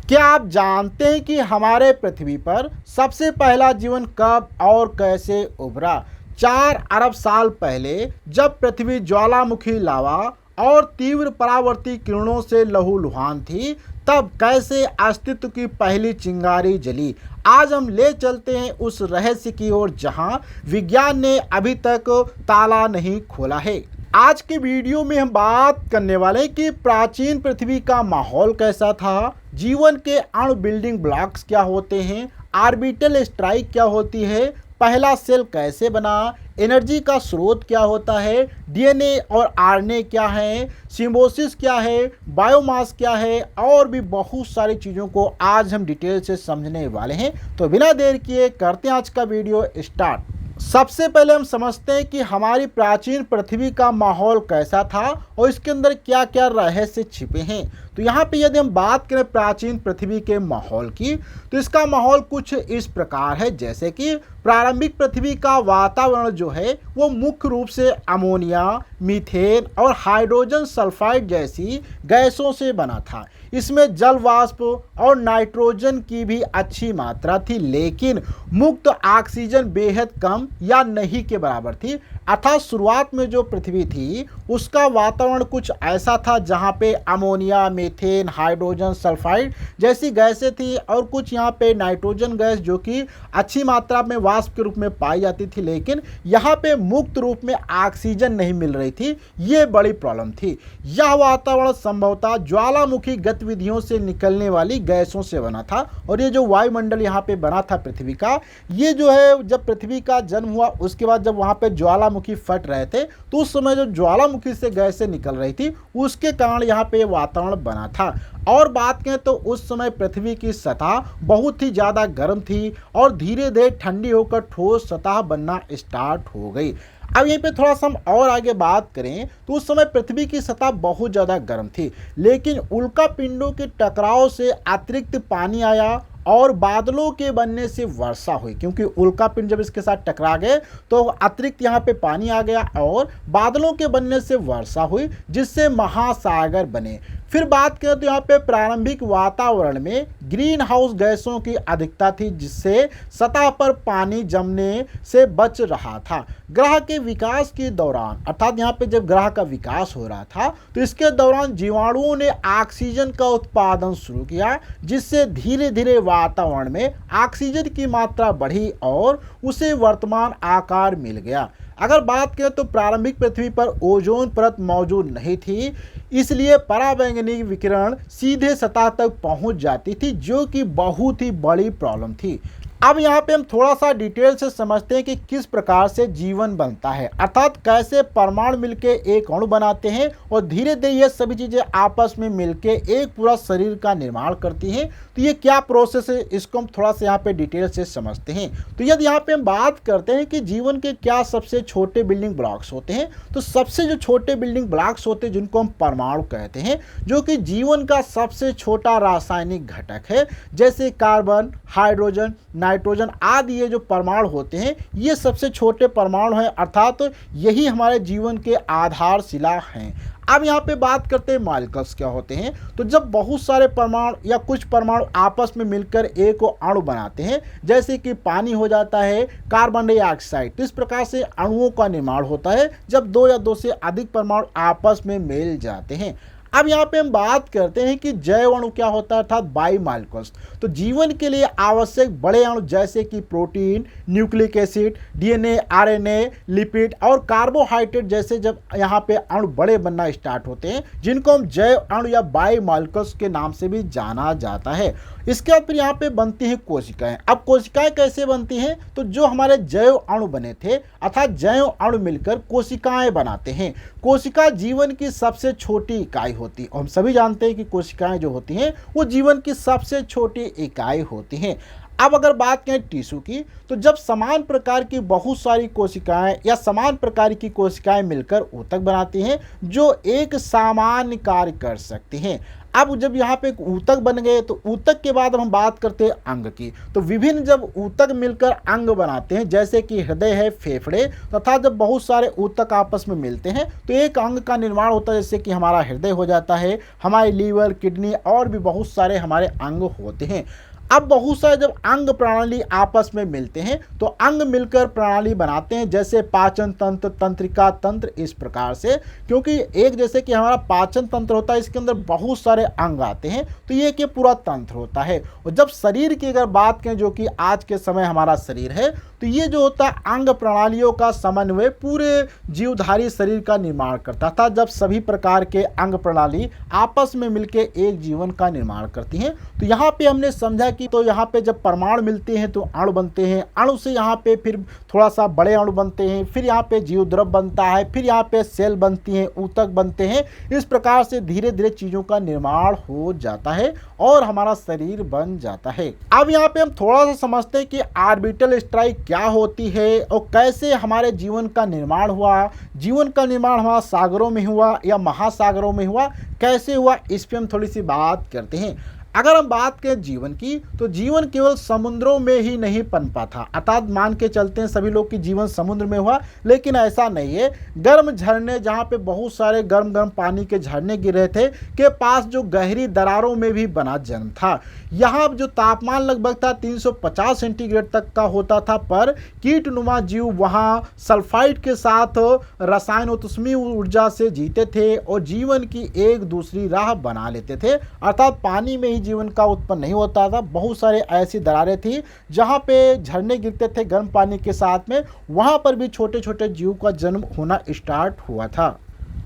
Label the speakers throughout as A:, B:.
A: क्या आप जानते हैं कि हमारे पृथ्वी पर सबसे पहला जीवन कब और कैसे उभरा? 4 अरब साल पहले जब पृथ्वी ज्वालामुखी लावा और तीव्र परावर्ती किरणों से लहूलुहान थी, तब कैसे अस्तित्व की पहली चिंगारी जली। आज हम ले चलते हैं उस रहस्य की ओर जहां विज्ञान ने अभी तक ताला नहीं खोला है। आज के वीडियो में हम बात करने वाले हैं कि प्राचीन पृथ्वी का माहौल कैसा था, जीवन के अणु बिल्डिंग ब्लॉक्स क्या होते हैं, ऑर्बिटल स्ट्राइक क्या होती है, पहला सेल कैसे बना, एनर्जी का स्रोत क्या होता है, डीएनए और आरएनए क्या है, सिम्बोसिस क्या है, बायोमास क्या है, और भी बहुत सारी चीज़ों को आज हम डिटेल से समझने वाले हैं। तो बिना देर किए करते हैं आज का वीडियो स्टार्ट। सबसे पहले हम समझते हैं कि हमारी प्राचीन पृथ्वी का माहौल कैसा था और इसके अंदर क्या क्या रहस्य छिपे हैं। तो यहाँ पे यदि हम बात करें प्राचीन पृथ्वी के माहौल की, तो इसका माहौल कुछ इस प्रकार है, जैसे कि प्रारंभिक पृथ्वी का वातावरण जो है वो मुख्य रूप से अमोनिया, मीथेन और हाइड्रोजन सल्फाइड जैसी गैसों से बना था। इसमें जल वाष्प और नाइट्रोजन की भी अच्छी मात्रा थी, लेकिन मुक्त ऑक्सीजन बेहद कम या नहीं के बराबर थी। अर्थात शुरुआत में जो पृथ्वी थी उसका वातावरण कुछ ऐसा था जहाँ पे अमोनिया, मीथेन, हाइड्रोजन सल्फाइड जैसी गैसें थी और कुछ यहाँ पे नाइट्रोजन गैस जो कि अच्छी मात्रा में वाष्प के रूप में पाई जाती थी, लेकिन यहाँ पे मुक्त रूप में ऑक्सीजन नहीं मिल रही थी। ये बड़ी प्रॉब्लम थी। यह वातावरण संभवतः ज्वालामुखी गतिविधियों से निकलने वाली गैसों से बना था और ये जो वायुमंडल यहाँ पे बना था पृथ्वी का, ये जो है जब पृथ्वी का जन्म हुआ उसके बाद जब वहाँ पे ज्वालामुखी फट रहे थे तो उस समय जो ज्वालामुखी से गैसें निकल रही थी उसके कारण यहाँ पे वातावरण बना था। और बात करें तो उस समय पृथ्वी की सतह बहुत ही ज़्यादा गर्म थी और धीरे धीरे ठंडी होकर ठोस सतह बनना स्टार्ट हो गई। अब यहीं पे थोड़ा सा हम और आगे बात करें तो उस समय पृथ्वी की सतह बहुत ज़्यादा गर्म थी, लेकिन उल्का पिंडों के टकराव से अतिरिक्त पानी आया और बादलों के बनने से वर्षा हुई, क्योंकि उल्का पिंड जब इसके साथ टकरा गए तो अतिरिक्त यहाँ पे पानी आ गया और बादलों के बनने से वर्षा हुई, जिससे महासागर बने। फिर बात करें तो यहाँ पे प्रारंभिक वातावरण में ग्रीन हाउस गैसों की अधिकता थी, जिससे सतह पर पानी जमने से बच रहा था। ग्रह के विकास के दौरान, अर्थात यहाँ पे जब ग्रह का विकास हो रहा था तो इसके दौरान जीवाणुओं ने ऑक्सीजन का उत्पादन शुरू किया, जिससे धीरे धीरे वातावरण में ऑक्सीजन की मात्रा बढ़ी और उसे वर्तमान आकार मिल गया। अगर बात करें तो प्रारंभिक पृथ्वी पर ओजोन परत मौजूद नहीं थी, इसलिए पराबैंगनी विकिरण सीधे सतह तक पहुंच जाती थी, जो कि बहुत ही बड़ी प्रॉब्लम थी। अब यहाँ पे हम थोड़ा सा डिटेल से समझते हैं कि किस प्रकार से जीवन बनता है, अर्थात कैसे परमाणु मिलके एक अणु बनाते हैं और धीरे धीरे ये सभी चीज़ें आपस में मिलके एक पूरा शरीर का निर्माण करती हैं। तो ये क्या प्रोसेस है, इसको हम थोड़ा सा यहाँ पे डिटेल से समझते हैं। तो यदि यहाँ पे हम बात करते हैं कि जीवन के क्या सबसे छोटे बिल्डिंग ब्लॉक्स होते हैं, तो सबसे जो छोटे बिल्डिंग ब्लॉक्स होते हैं जिनको हम परमाणु कहते हैं, जो कि जीवन का सबसे छोटा रासायनिक घटक है, जैसे कार्बन, हाइड्रोजन, नाइट्रोजन आदि ये जो परमाणु होते हैं ये सबसे छोटे परमाणु हैं, अर्थात यही हमारे जीवन के आधारशिला हैं। अब यहाँ पे बात करते हैं मॉलिक्यूल्स क्या होते हैं। तो जब बहुत सारे परमाणु या कुछ परमाणु आपस में मिलकर एक अणु बनाते हैं, जैसे कि पानी हो जाता है कार्बन डाइऑक्साइड, तो इस प्रकार से अणुओं का निर्माण होता है जब दो या दो से अधिक परमाणु आपस में मिल जाते हैं। अब यहाँ पे हम बात करते हैं कि जैव अणु क्या होता है, अर्थात बायोमॉलिक्यूल्स। तो जीवन के लिए आवश्यक बड़े अणु जैसे कि protein, nucleic acid, DNA, RNA, lipid और कार्बोहाइड्रेट जैसे जब यहाँ पे अणु बड़े बनना स्टार्ट होते हैं, जिनको हम जैव अणु या बायोमॉलिक्यूल्स के नाम से भी जाना जाता है। इसके बाद फिर यहाँ पे बनती हैं कोशिकाएं। अब कोशिकाएं कैसे बनती हैं, तो जो हमारे जैव अणु बने थे, अर्थात जैव अणु मिलकर कोशिकाएं बनाते हैं। कोशिका जीवन की सबसे छोटी इकाई होती है और हम सभी जानते हैं कि कोशिकाएं जो होती हैं वो जीवन की सबसे छोटी इकाई होती हैं। अब अगर बात करें टिश्यू की, तो जब समान प्रकार की बहुत सारी कोशिकाएं या समान प्रकार की कोशिकाएं मिलकर ऊतक बनाती हैं जो एक सामान्य कार्य कर सकती हैं। अब जब यहाँ पे एक ऊतक बन गए तो ऊतक के बाद हम बात करते हैं अंग की। तो विभिन्न जब ऊतक मिलकर अंग बनाते हैं, जैसे कि हृदय है, फेफड़े तथा जब बहुत सारे ऊतक आपस में मिलते हैं तो एक अंग का निर्माण होता है, जैसे कि हमारा हृदय हो जाता है, हमारे लीवर, किडनी और भी बहुत सारे हमारे अंग होते हैं। अब बहुत सारे जब अंग प्रणाली आपस में मिलते हैं तो अंग मिलकर प्रणाली बनाते हैं, जैसे पाचन तंत्र, तंत्रिका तंत्र, इस प्रकार से। क्योंकि एक जैसे कि हमारा पाचन तंत्र होता है, इसके अंदर बहुत सारे अंग आते हैं तो ये कि पूरा तंत्र होता है। और जब शरीर की अगर बात करें, जो कि आज के समय हमारा शरीर है, तो ये जो होता है अंग प्रणालियों का समन्वय पूरे जीवधारी शरीर का निर्माण करता था। जब सभी प्रकार के अंग प्रणाली आपस में मिलकर एक जीवन का निर्माण करती हैं, तो यहाँ पे हमने समझा कि तो यहाँ पे जब परमाणु मिलते हैं तो अणु बनते हैं, अणु से यहाँ पे फिर थोड़ा सा बड़े अणु बनते हैं, फिर यहाँ पे जीवद्रव बनता है, फिर यहाँ पे सेल बनती हैं, ऊतक बनते हैं। इस प्रकार से धीरे धीरे चीजों का निर्माण हो जाता है और हमारा शरीर बन जाता है। अब यहाँ पे हम थोड़ा सा समझते हैं कि ऑर्बिटल स्ट्राइक क्या होती है और कैसे हमारे जीवन का निर्माण हुआ। जीवन का निर्माण हमारा सागरों में हुआ या महासागरों में हुआ, कैसे हुआ, इस पर हम थोड़ी सी बात करते हैं। अगर हम बात करें जीवन की, तो जीवन केवल समुद्रों में ही नहीं पनपा था, अर्थात मान के चलते हैं सभी लोग की जीवन समुद्र में हुआ, लेकिन ऐसा नहीं है। गर्म झरने, जहाँ पे बहुत सारे गर्म गर्म पानी के झरने गिर रहे थे, के पास जो गहरी दरारों में भी बना जन्म था। यहाँ जो तापमान लगभग था 350 सेंटीग्रेड तक का होता था, पर कीटनुमा जीव वहाँ सल्फाइड के साथ रसायनोत्सर्मी ऊर्जा से जीते थे और जीवन की एक दूसरी राह बना लेते थे। अर्थात पानी में ही जीवन का उत्पन्न नहीं होता था, बहुत सारे ऐसी दरारें थी जहाँ पे झरने गिरते थे गर्म पानी के साथ में, वहाँ पर भी छोटे छोटे जीव का जन्म होना स्टार्ट हुआ था।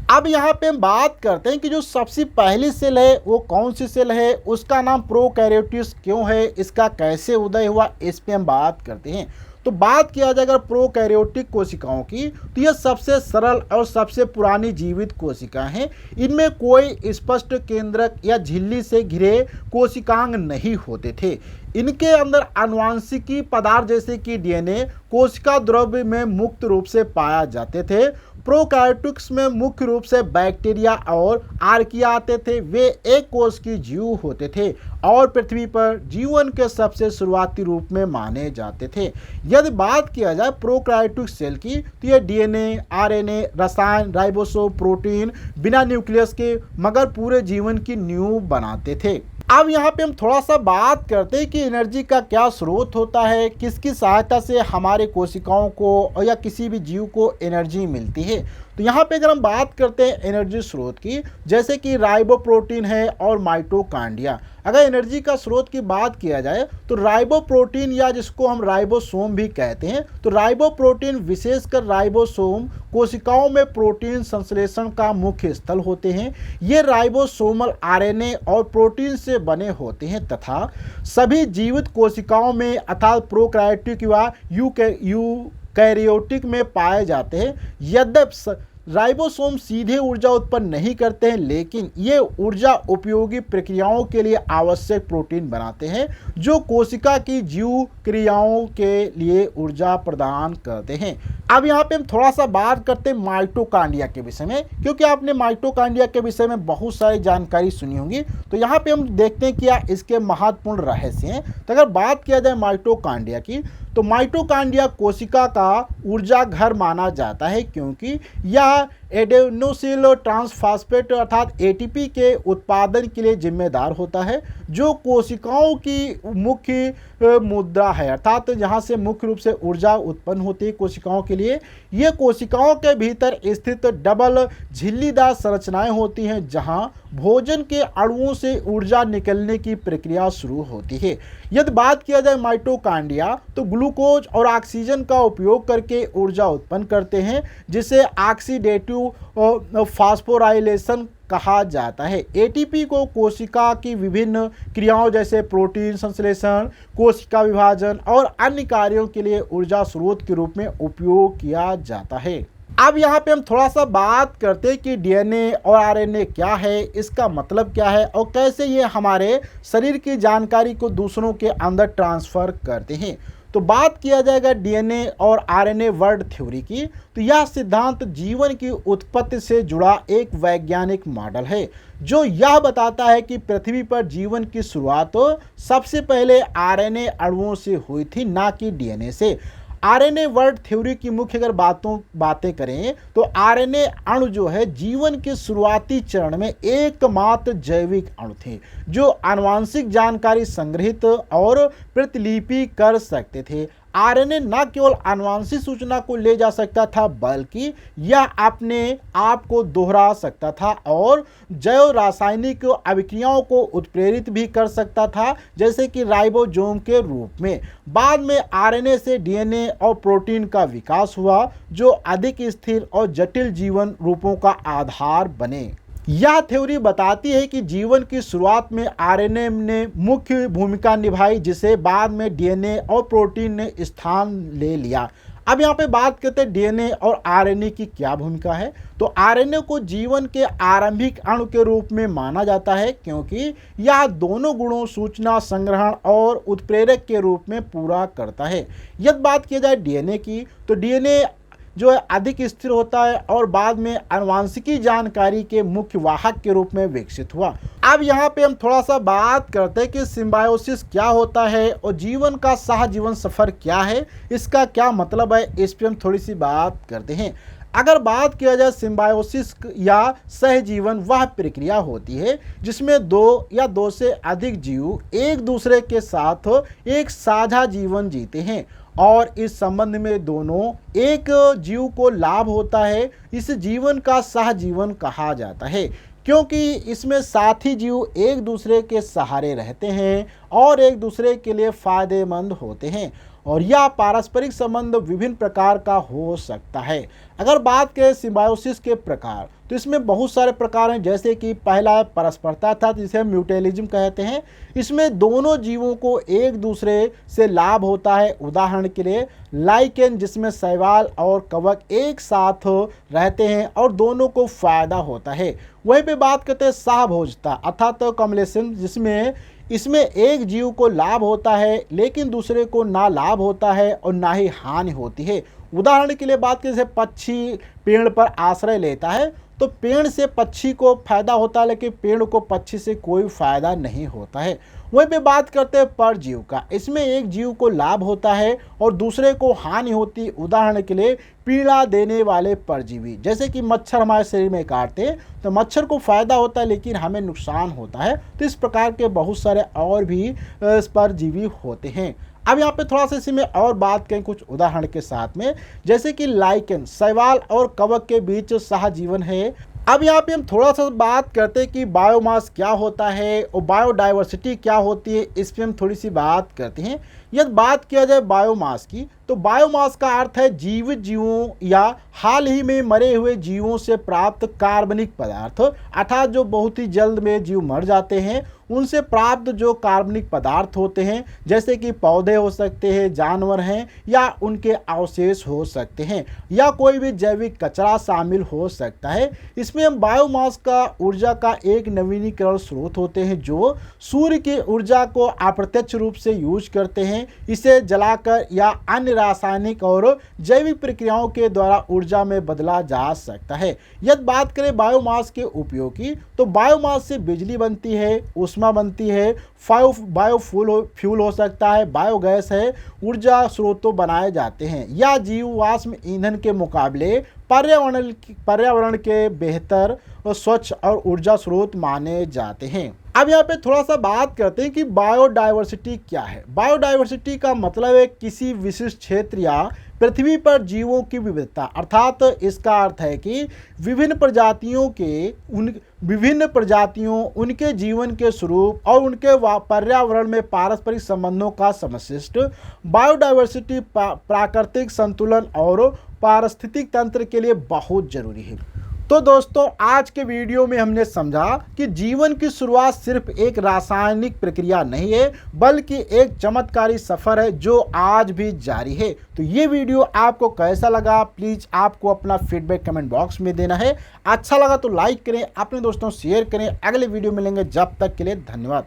A: अब यहाँ पे हम बात करते हैं कि जो सबसे पहली सेल है वो कौन सी सेल है, उसका नाम प्रोकैरियोट्स क्यों है, इसका कैसे उदय हुआ, इस पे हम बात करते हैं। तो बात किया जाए अगर प्रोकैरियोटिक कोशिकाओं की, तो ये सबसे सरल और सबसे पुरानी जीवित कोशिकाएं हैं। इनमें कोई स्पष्ट केंद्रक या झिल्ली से घिरे कोशिकांग नहीं होते थे। इनके अंदर आनुवांशिकी पदार्थ जैसे कि डीएनए कोशिका द्रव्य में मुक्त रूप से पाया जाते थे। प्रोकैरियोटिक्स में मुख्य रूप से बैक्टीरिया और आर्किया आते थे। वे एक कोश की जीव होते थे और पृथ्वी पर जीवन के सबसे शुरुआती रूप में माने जाते थे। यदि बात किया जाए प्रोकैरियोटिक सेल की, तो ये डीएनए, आरएनए, रसायन, राइबोसोम, प्रोटीन बिना न्यूक्लियस के मगर पूरे जीवन की नींव बनाते थे। अब यहाँ पे हम थोड़ा सा बात करते हैं कि एनर्जी का क्या स्रोत होता है, किसकी सहायता से हमारे कोशिकाओं को या किसी भी जीव को एनर्जी मिलती है। तो यहाँ पे अगर हम बात करते हैं एनर्जी स्रोत की, जैसे कि राइबोप्रोटीन है और माइटोकॉन्ड्रिया। अगर एनर्जी का स्रोत की बात किया जाए तो राइबोप्रोटीन या जिसको हम राइबोसोम भी कहते हैं, तो राइबोप्रोटीन विशेषकर राइबोसोम कोशिकाओं में प्रोटीन संश्लेषण का मुख्य स्थल होते हैं। ये राइबोसोमल आरएनए और प्रोटीन से बने होते हैं तथा सभी जीवित कोशिकाओं में अर्थात प्रोकैरियोटिक व यूकैरियोटिक में पाए जाते हैं। यद्यपि राइबोसोम सीधे ऊर्जा उत्पन्न नहीं करते हैं, लेकिन ये ऊर्जा उपयोगी प्रक्रियाओं के लिए आवश्यक प्रोटीन बनाते हैं जो कोशिका की जीव क्रियाओं के लिए ऊर्जा प्रदान करते हैं। अब यहाँ पे हम थोड़ा सा बात करते हैं माइटोकॉन्ड्रिया के विषय में, क्योंकि आपने माइटोकॉन्ड्रिया के विषय में बहुत सारी जानकारी सुनी होगी। तो यहाँ पे हम देखते हैं क्या इसके महत्वपूर्ण रहस्य हैं। तो अगर बात किया जाए माइटोकॉन्ड्रिया की, तो माइटोकॉन्ड्रिया कोशिका का ऊर्जा घर माना जाता है, क्योंकि यह एडेनोसिल ट्रांसफॉस्फेट अर्थात एटीपी के उत्पादन के लिए जिम्मेदार होता है, जो कोशिकाओं की मुख्य मुद्रा है, अर्थात जहां से मुख्य रूप से ऊर्जा उत्पन्न होती है कोशिकाओं के लिए। ये कोशिकाओं के भीतर स्थित डबल झिल्लीदार संरचनाएं होती हैं, जहां भोजन के अणुओं से ऊर्जा निकलने की प्रक्रिया शुरू होती है। यदि बात किया जाए माइटोकॉन्ड्रिया, तो ग्लूकोज और ऑक्सीजन का उपयोग करके ऊर्जा उत्पन्न करते हैं, जिसे ऑक्सीडेटिव फास्फोराइलेशन कहा जाता है। एटीपी को कोशिका की विभिन्न क्रियाओं जैसे प्रोटीन संश्लेषण, कोशिका विभाजन और अन्य कार्यों के लिए ऊर्जा स्रोत के रूप में उपयोग किया जाता है। अब यहाँ पे हम थोड़ा सा बात करते हैं कि डीएनए और आरएनए क्या है, इसका मतलब क्या है और कैसे ये हमारे शरीर की जानकारी को दूसरों के अंदर ट्रांसफर करते हैं। तो बात किया जाएगा डीएनए और आरएनए वर्ल्ड थ्योरी की, तो यह सिद्धांत जीवन की उत्पत्ति से जुड़ा एक वैज्ञानिक मॉडल है जो यह बताता है कि पृथ्वी पर जीवन की शुरुआत सबसे पहले आरएनए अणुओं से हुई थी, ना कि डीएनए से। आरएनए वर्ल्ड थ्योरी की मुख्य अगर बातें करें तो आरएनए अणु जो है जीवन के शुरुआती चरण में एकमात्र जैविक अणु थे जो आनुवांशिक जानकारी संग्रहित और प्रतिलिपि कर सकते थे। आरएनए न केवल आनुवांशिक सूचना को ले जा सकता था बल्कि यह अपने आप को दोहरा सकता था और जैव रासायनिक अभिक्रियाओं को उत्प्रेरित भी कर सकता था, जैसे कि राइबोसोम के रूप में। बाद में आरएनए से डीएनए और प्रोटीन का विकास हुआ जो अधिक स्थिर और जटिल जीवन रूपों का आधार बने। यह थ्योरी बताती है कि जीवन की शुरुआत में आरएनए ने मुख्य भूमिका निभाई, जिसे बाद में डीएनए और प्रोटीन ने स्थान ले लिया। अब यहाँ पे बात करते हैं डीएनए और आरएनए की क्या भूमिका है। तो आरएनए को जीवन के आरंभिक अणु के रूप में माना जाता है क्योंकि यह दोनों गुणों सूचना संग्रहण और उत्प्रेरक के रूप में पूरा करता है। यदि बात की जाए डीएनए की, तो डीएनए जो है अधिक स्थिर होता है और बाद में आनुवांशिकी जानकारी के मुख्य वाहक के रूप में विकसित हुआ। अब यहाँ पे हम थोड़ा सा बात करते हैं कि सिम्बायोसिस क्या होता है और जीवन का सहजीवन सफर क्या है, इसका क्या मतलब है, इस पे हम थोड़ी सी बात करते हैं। अगर बात किया जाए सिम्बायोसिस या सहजीवन, वह प्रक्रिया होती है जिसमें दो या दो से अधिक जीव एक दूसरे के साथ एक साझा जीवन जीते हैं और इस संबंध में दोनों एक जीव को लाभ होता है। इस जीवन का सहजीवन कहा जाता है क्योंकि इसमें साथी जीव एक दूसरे के सहारे रहते हैं और एक दूसरे के लिए फायदेमंद होते हैं और यह पारस्परिक संबंध विभिन्न प्रकार का हो सकता है। अगर बात करें सिम्बायोसिस के प्रकार, तो इसमें बहुत सारे प्रकार हैं, जैसे कि पहला परस्परता था जिसे हम म्यूटेलिज्म कहते हैं। इसमें दोनों जीवों को एक दूसरे से लाभ होता है। उदाहरण के लिए लाइकेन, जिसमें शैवाल और कवक एक साथ रहते हैं और दोनों को फायदा होता है। वहीं पे बात करते हैं सहभोजता अर्थात कॉम्बिनेशन, जिसमें इसमें एक जीव को लाभ होता है लेकिन दूसरे को ना लाभ होता है और ना ही हानि होती है। उदाहरण के लिए बात करें, जैसे पक्षी पेड़ पर आश्रय लेता है तो पेड़ से पक्षी को फायदा होता है लेकिन पेड़ को पक्षी से कोई फायदा नहीं होता है। वहीं पे बात करते हैं परजीव का, इसमें एक जीव को लाभ होता है और दूसरे को हानि होती है। उदाहरण के लिए पीड़ा देने वाले परजीवी, जैसे कि मच्छर हमारे शरीर में काटते हैं तो मच्छर को फायदा होता है लेकिन हमें नुकसान होता है। तो इस प्रकार के बहुत सारे और भी परजीवी होते हैं। अब यहाँ पे थोड़ा सा इसी में और बात करें कुछ उदाहरण के साथ में, जैसे कि लाइकेन शैवाल और कवक के बीच सहजीवन है। अब यहाँ पे हम थोड़ा सा बात करते हैं कि बायोमास क्या होता है और बायोडाइवर्सिटी क्या होती है, इस पर हम थोड़ी सी बात करते हैं। यदि बात किया जाए बायोमास की, तो बायोमास का अर्थ है जीवित जीवों या हाल ही में मरे हुए जीवों से प्राप्त कार्बनिक पदार्थ, अर्थात जो बहुत ही जल्द में जीव मर जाते हैं उनसे प्राप्त जो कार्बनिक पदार्थ होते हैं, जैसे कि पौधे हो सकते हैं, जानवर हैं या उनके अवशेष हो सकते हैं या कोई भी जैविक कचरा शामिल हो सकता है। इसमें हम बायोमास का ऊर्जा का एक नवीनीकरण स्रोत होते हैं जो सूर्य की ऊर्जा को अप्रत्यक्ष रूप से यूज करते हैं। इसे जलाकर या अन्य रासायनिक और जैविक प्रक्रियाओं के द्वारा ऊर्जा में बदला जा सकता है। यदि बात करें बायोमास के उपयोग की, तो बायोमास से बिजली बनती है, ऊष्मा बनती है, बायोफ्यूल हो सकता है, बायोगैस है, ऊर्जा स्रोतों बनाए जाते हैं या जीवाश्म ईंधन के मुकाबले पर्यावरण के बेहतर और स्वच्छ और ऊर्जा स्रोत माने जाते हैं। अब यहाँ पे थोड़ा सा बात करते हैं कि बायोडाइवर्सिटी क्या है। बायोडाइवर्सिटी का मतलब है किसी विशिष्ट क्षेत्र या पृथ्वी पर जीवों की विविधता, अर्थात इसका अर्थ है कि विभिन्न प्रजातियों उनके जीवन के स्वरूप और उनके पर्यावरण में पारस्परिक संबंधों का समष्टि। बायोडाइवर्सिटी प्राकृतिक संतुलन और पारिस्थितिक तंत्र के लिए बहुत जरूरी है। तो दोस्तों, आज के वीडियो में हमने समझा कि जीवन की शुरुआत सिर्फ एक रासायनिक प्रक्रिया नहीं है बल्कि एक चमत्कारी सफर है जो आज भी जारी है। तो ये वीडियो आपको कैसा लगा, प्लीज आपको अपना फीडबैक कमेंट बॉक्स में देना है। अच्छा लगा तो लाइक करें, अपने दोस्तों शेयर करें। अगले वीडियो मिलेंगे, जब तक के लिए धन्यवाद।